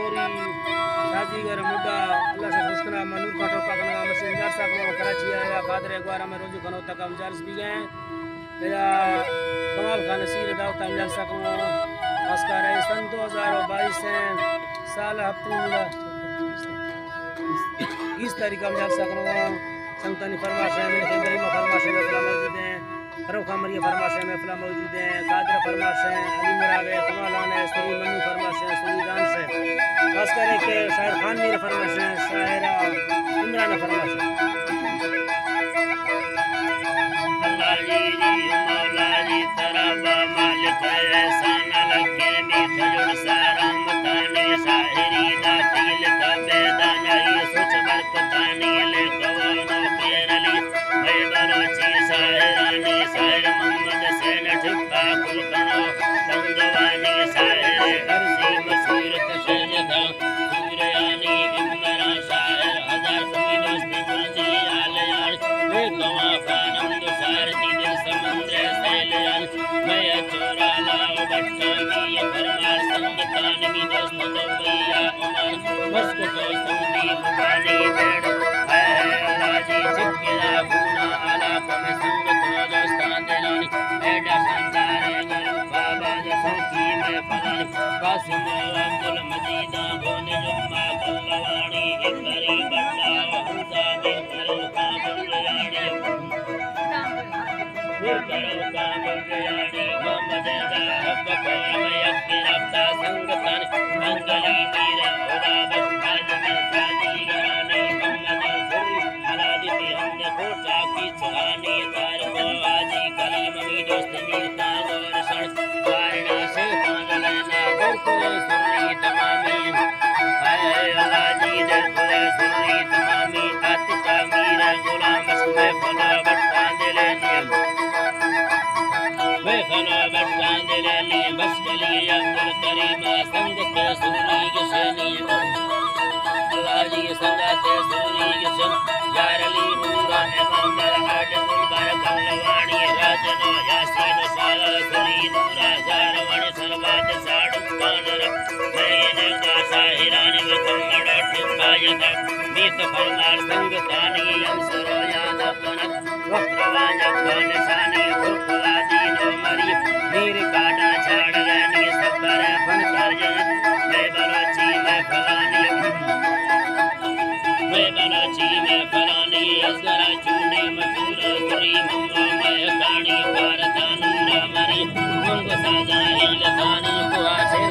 मोरी शादीगर मुद्दा अल्लाह से खुशकना मनूर काटो का कना मशीन जार सा को कराची आया कादर एक बार में रोजू खनो तक हम जारस भी गए या कमाल खान नसीर दाव तम जार सा को अस्कार है सन 2022 से साल हफ्ते मिला इस तारीख हम जार सा को संतानी फरमाश है मेरे केंद्री में फरमाश है फला मौजूद है फरोखा मरिया फरमाश है फला मौजूद है कादर फरमाश है अली मुराद है कमालान है सुनी मनु फरमाश है सुनी डांस है खास करके के शायर खान मेरे फरमाश है शायरा इमरान फरमाश है अल्लाह जी मौला जी तरबा मालिक एहसान लगे में खजुर सारा मताने शायरी दा दिल का बेदाना ये सोच बरकतानी ले कवानो पेरली मैं बरोची शायरानी शायर मोहम्मद से ठुका कुल कनो संगवानी शायर अर्जी मशहूर तशन दा सूरयानी इमरा शायर हजार कमी दोस्ती गुलजी आले यार ले कवा फानम दुसार दी दिल समुद्र सैल यार मैं चोरा लाओ बट्टा की फरमार संगतान की दोस्त तो भैया उमर मस्क तो संदी मुबानी बेड़ है अल्लाह जी चिक्किला गुना आला कमे संग तो दोस्तान दिलानी एडा शानदार गल बाबा जैसा की मैं फलानी कासिम अब्दुल मजीद गोने जुम्मा कल्लवानी इकरी बट्टा हमजा दे करो का बुलयानी करो का बुलयानी मोहम्मद दा हक को मैं अक्की रफ्ता संगतान मंगली मीरा खुदा बख्ताज में सादी गराने मोहम्मद सुरी हलादी पे हमने कोटा की चहानी तार को आजी कली ममी दोस्त नीता और सड़ वारना से कांगलना दर को सुनी तमामी हाय अल्लाह जी दर को सुनी तमामी आतिका मीरा गुलाम में फला बट्टा दिलनी मैं फला बट्टा दिलनी बस कली अब्दुल करीम संग के सुनी गिसनी अल्लाह जी संग के सुनी गिसन यार अली नूरा इमाम दरहाट मुबार कल्लवाणी राजनो यासीन साला सुनी नूरा जारवण सरवाद साडू कानर मैंने का साहिरान में कमड़ा टिकाया बीत फरमार संग तानी अंसरो याद कनक वक्रवाज खान शानी खुरखुला दीनो मरी नीर काटा छाड़ लेनी सबर फन कर जन मैं बलोची मैं फलानी असगरा चूने मशहूर सुरी मंगो मैं कानी कारदानूरा मरी मंगो साजा इल खानी को आशे